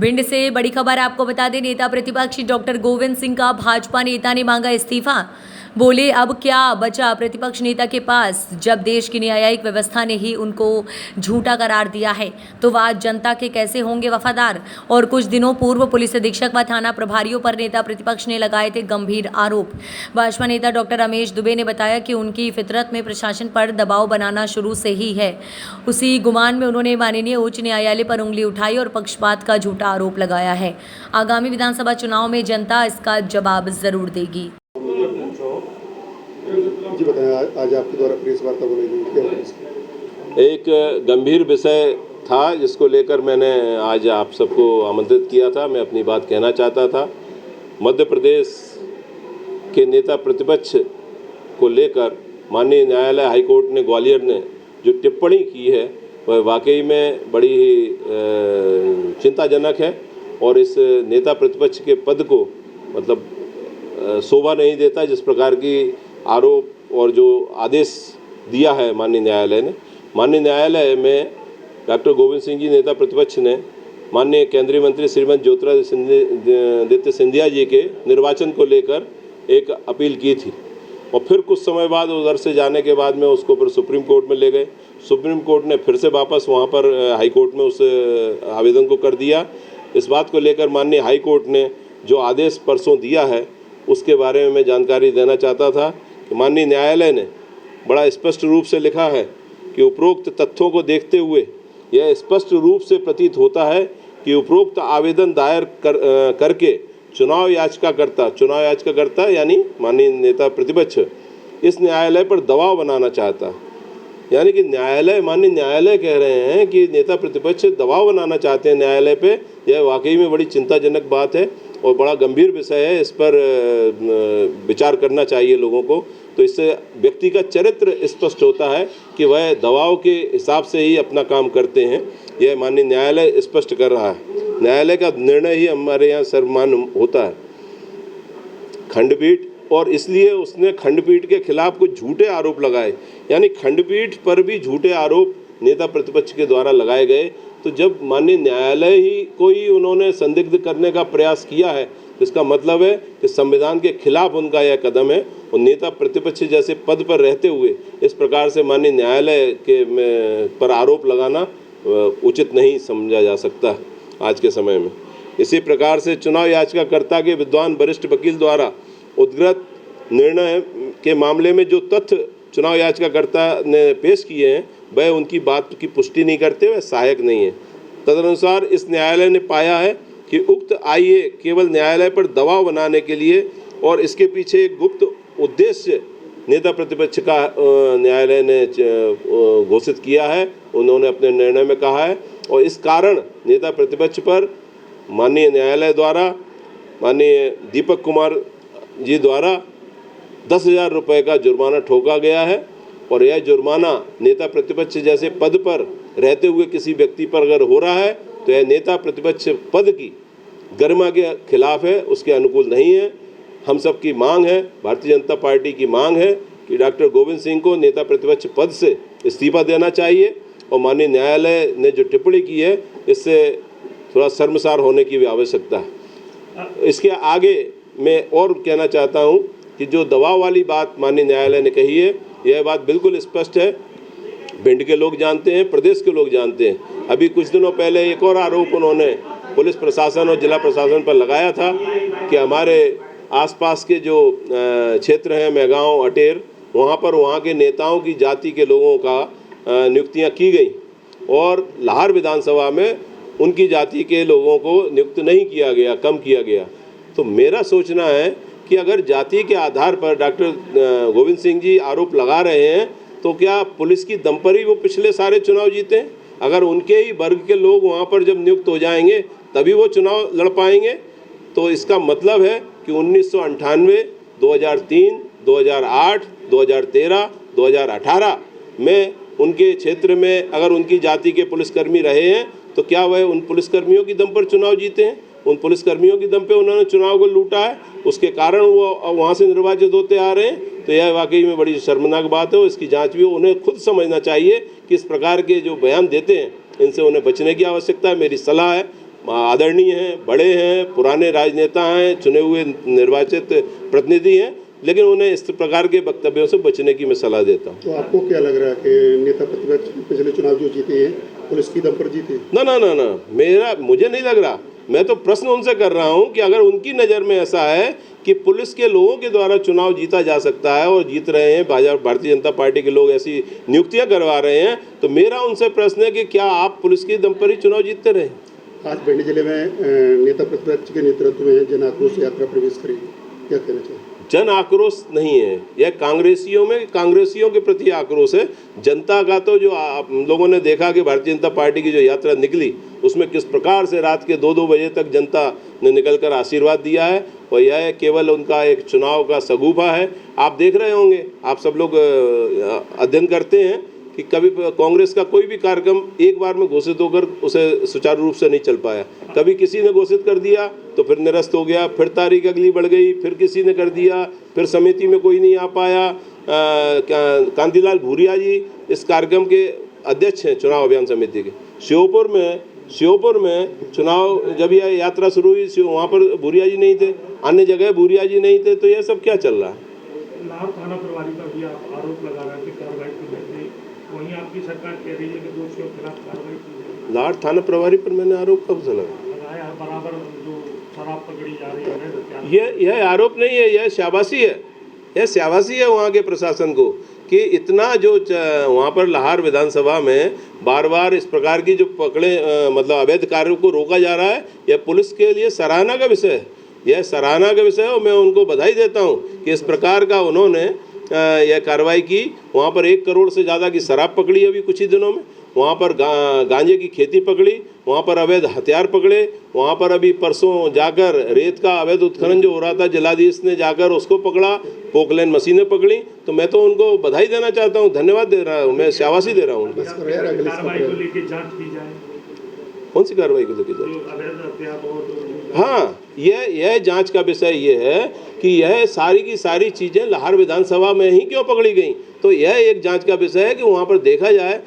भिंड से बड़ी खबर आपको बता दें, नेता प्रतिपक्ष डॉक्टर गोविंद सिंह का भाजपा नेता ने मांगा इस्तीफा। बोले अब क्या बचा प्रतिपक्ष नेता के पास, जब देश की न्यायिक व्यवस्था ने ही उनको झूठा करार दिया है तो वह जनता के कैसे होंगे वफादार। और कुछ दिनों पूर्व पुलिस अधीक्षक व थाना प्रभारियों पर नेता प्रतिपक्ष ने लगाए थे गंभीर आरोप। भाजपा नेता डॉक्टर रमेश दुबे ने बताया कि उनकी फितरत में प्रशासन पर दबाव बनाना शुरू से ही है। उसी गुमान में उन्होंने माननीय उच्च न्यायालय पर उंगली उठाई और पक्षपात का झूठा आरोप लगाया है। आगामी विधानसभा चुनाव में जनता इसका जवाब जरूर देगी। जी बताएं, आज आपके द्वारा प्रेस वार्ता बोलेगी क्या? एक गंभीर विषय था जिसको लेकर मैंने आज आप सबको आमंत्रित किया था। मैं अपनी बात कहना चाहता था। मध्य प्रदेश के नेता प्रतिपक्ष को लेकर माननीय न्यायालय हाईकोर्ट ने ग्वालियर ने जो टिप्पणी की है वह वाकई में बड़ी ही चिंताजनक है और इस नेता प्रतिपक्ष के पद को मतलब शोभा नहीं देता। जिस प्रकार की आरोप और जो आदेश दिया है माननीय न्यायालय में डॉक्टर गोविंद सिंह जी नेता प्रतिपक्ष ने माननीय केंद्रीय मंत्री श्रीमती ज्योतिरादित्य सिंधिया जी के निर्वाचन को लेकर एक अपील की थी और फिर कुछ समय बाद उधर से जाने के बाद में उसको फिर सुप्रीम कोर्ट में ले गए। सुप्रीम कोर्ट ने फिर से वापस वहाँ पर हाई कोर्ट में उस आवेदन को कर दिया। इस बात को लेकर माननीय हाई कोर्ट ने जो आदेश परसों दिया है उसके बारे में मैं जानकारी देना चाहता था कि माननीय न्यायालय ने बड़ा स्पष्ट रूप से लिखा है कि उपरोक्त तथ्यों को देखते हुए यह स्पष्ट रूप से प्रतीत होता है कि उपरोक्त आवेदन दायर करके चुनाव याचिकाकर्ता यानी माननीय नेता प्रतिपक्ष इस न्यायालय पर दबाव बनाना चाहता। यानी कि माननीय न्यायालय कह रहे हैं कि नेता प्रतिपक्ष दबाव बनाना चाहते हैं न्यायालय पे। यह वाकई में बड़ी चिंताजनक बात है और बड़ा गंभीर विषय है। इस पर विचार करना चाहिए लोगों को। तो इससे व्यक्ति का चरित्र स्पष्ट होता है कि वह दबाव के हिसाब से ही अपना काम करते हैं। यह माननीय न्यायालय स्पष्ट कर रहा है। न्यायालय का निर्णय ही हमारे यहाँ सर्वमान्य होता है, खंडपीठ, और इसलिए उसने खंडपीठ के खिलाफ कुछ झूठे आरोप लगाए। यानी खंडपीठ पर भी झूठे आरोप नेता प्रतिपक्ष के द्वारा लगाए गए। तो जब माननीय न्यायालय ही कोई उन्होंने संदिग्ध करने का प्रयास किया है तो इसका मतलब है कि संविधान के खिलाफ उनका यह कदम है। और नेता प्रतिपक्ष जैसे पद पर रहते हुए इस प्रकार से माननीय न्यायालय के पर आरोप लगाना उचित नहीं समझा जा सकता आज के समय में। इसी प्रकार से चुनाव याचिकाकर्ता के विद्वान वरिष्ठ वकील द्वारा उद्धृत निर्णय के मामले में जो तथ्य चुनाव याचिकाकर्ता ने पेश किए हैं वह उनकी बात की पुष्टि नहीं करते, वह सहायक नहीं है। तदनुसार इस न्यायालय ने पाया है कि उक्त आईए केवल न्यायालय पर दबाव बनाने के लिए और इसके पीछे एक गुप्त उद्देश्य नेता प्रतिपक्ष का न्यायालय ने घोषित किया है, उन्होंने अपने निर्णय में कहा है। और इस कारण नेता प्रतिपक्ष पर माननीय न्यायालय द्वारा माननीय दीपक कुमार जी द्वारा 10,000 रुपये का जुर्माना ठोका गया है। और यह जुर्माना नेता प्रतिपक्ष जैसे पद पर रहते हुए किसी व्यक्ति पर अगर हो रहा है तो यह नेता प्रतिपक्ष पद की गरिमा के खिलाफ है, उसके अनुकूल नहीं है। हम सब की मांग है, भारतीय जनता पार्टी की मांग है कि डॉक्टर गोविंद सिंह को नेता प्रतिपक्ष पद से इस्तीफा देना चाहिए। और माननीय न्यायालय ने जो टिप्पणी की है इससे थोड़ा शर्मसार होने की भी आवश्यकता है। इसके आगे मैं और कहना चाहता हूं कि जो दबाव वाली बात माननीय न्यायालय ने कही है यह बात बिल्कुल स्पष्ट है। भिंड के लोग जानते हैं, प्रदेश के लोग जानते हैं। अभी कुछ दिनों पहले एक और आरोप उन्होंने पुलिस प्रशासन और जिला प्रशासन पर लगाया था कि हमारे आसपास के जो क्षेत्र हैं मेगांव, अटेर, वहाँ पर वहाँ के नेताओं की जाति के लोगों का नियुक्तियाँ की गई और लाहौर विधानसभा में उनकी जाति के लोगों को नियुक्त नहीं किया गया, कम किया गया। तो मेरा सोचना है कि अगर जाति के आधार पर डॉक्टर गोविंद सिंह जी आरोप लगा रहे हैं तो क्या पुलिस की दम पर ही वो पिछले सारे चुनाव जीते हैं? अगर उनके ही वर्ग के लोग वहाँ पर जब नियुक्त हो जाएंगे तभी वो चुनाव लड़ पाएंगे। तो इसका मतलब है कि 1998, 2003, 2008, 2013, 2018 में उनके क्षेत्र में अगर उनकी जाति के पुलिसकर्मी रहे हैं तो क्या वह उन पुलिसकर्मियों की दम पर चुनाव जीते हैं? उन पुलिसकर्मियों की दम पे उन्होंने चुनाव को लूटा है, उसके कारण वो वहाँ से निर्वाचित होते आ रहे हैं। तो यह वाकई में बड़ी शर्मनाक बात है और इसकी जांच भी उन्हें खुद समझना चाहिए कि इस प्रकार के जो बयान देते हैं इनसे उन्हें बचने की आवश्यकता है। मेरी सलाह है आदरणीय हैं, बड़े हैं, पुराने राजनेता हैं, चुने हुए निर्वाचित प्रतिनिधि हैं, लेकिन उन्हें इस प्रकार के वक्तव्यों से बचने की मैं सलाह देता हूँ। तो आपको क्या लग रहा है कि नेता प्रतिपक्ष पिछले चुनाव जो जीते हैं पुलिस की दम पर जीते? ना, मुझे नहीं लग रहा। मैं तो प्रश्न उनसे कर रहा हूं कि अगर उनकी नज़र में ऐसा है कि पुलिस के लोगों के द्वारा चुनाव जीता जा सकता है और जीत रहे हैं, भारतीय जनता पार्टी के लोग ऐसी नियुक्तियां करवा रहे हैं, तो मेरा उनसे प्रश्न है कि क्या आप पुलिस के दम पर ही चुनाव जीतते रहे? आज भिंड जिले में नेता प्रतिपक्ष के नेतृत्व में जन आक्रोश यात्रा प्रवेश करेगी, क्या कहना चाहिए? जन आक्रोश नहीं है, यह कांग्रेसियों के प्रति आक्रोश है। जनता का तो जो आप लोगों ने देखा कि भारतीय जनता पार्टी की जो यात्रा निकली, उसमें किस प्रकार से रात के 2-2 बजे तक जनता ने निकलकर आशीर्वाद दिया है, और यह केवल उनका एक चुनाव का सगुफा है। आप देख रहे होंगे, आप सब लोग अध्ययन करते हैं कि कभी कांग्रेस का कोई भी कार्यक्रम एक बार में घोषित होकर उसे सुचारू रूप से नहीं चल पाया। कभी किसी ने घोषित कर दिया तो फिर निरस्त हो गया, फिर तारीख अगली बढ़ गई, फिर किसी ने कर दिया, फिर समिति में कोई नहीं आ पाया। कांतिलाल भूरिया जी इस कार्यक्रम के अध्यक्ष हैं चुनाव अभियान समिति के। श्योपुर में चुनाव जब यह यात्रा शुरू हुई, वहाँ पर भूरिया जी नहीं थे, अन्य जगह भूरिया जी नहीं थे, तो यह सब क्या चल रहा है? लाहौर थाना प्रभारी पर भी आप आरोप लगा रहे हैं कि कार्रवाई की जाएगी, वहीं आपकी सरकार कह रही है कि दोषियों के खिलाफ कार्रवाई की जाएगी। लाहौर थाना प्रभारी पर मैंने आरोप कब से लगाया? बराबर जो शराब पकड़ी जा रही है, यह आरोप नहीं है, यह शाबाशी है। यह शाबाशी है वहाँ के प्रशासन को कि इतना जो वहाँ पर लाहौर विधानसभा में बार बार इस प्रकार की जो मतलब अवैध कार्यों को रोका जा रहा है, यह पुलिस के लिए सराहना का विषय है। यह सराहना का विषय है और मैं उनको बधाई देता हूँ कि इस प्रकार का उन्होंने यह कार्रवाई की। वहाँ पर 1 करोड़ से ज़्यादा की शराब पकड़ी अभी कुछ ही दिनों में, वहाँ पर गांजे की खेती पकड़ी, वहाँ पर अवैध हथियार पकड़े, वहाँ पर अभी परसों जाकर रेत का अवैध उत्खनन जो हो रहा था, जिलाधीश ने जाकर उसको पकड़ा, पोकलैंड मशीनें पकड़ी। तो मैं तो उनको बधाई देना चाहता हूँ, धन्यवाद दे रहा हूँ, मैं शाबाशी दे रहा हूँ। कार्रवाई को लेकर जांच की जाए। कौन सी कार्रवाई को लेकर जाए? हाँ, यह जांच का विषय ये है कि यह सारी की सारी चीज़ें लाहौर विधानसभा में ही क्यों पकड़ी गई, तो यह एक जांच का विषय है कि वहाँ पर देखा जाए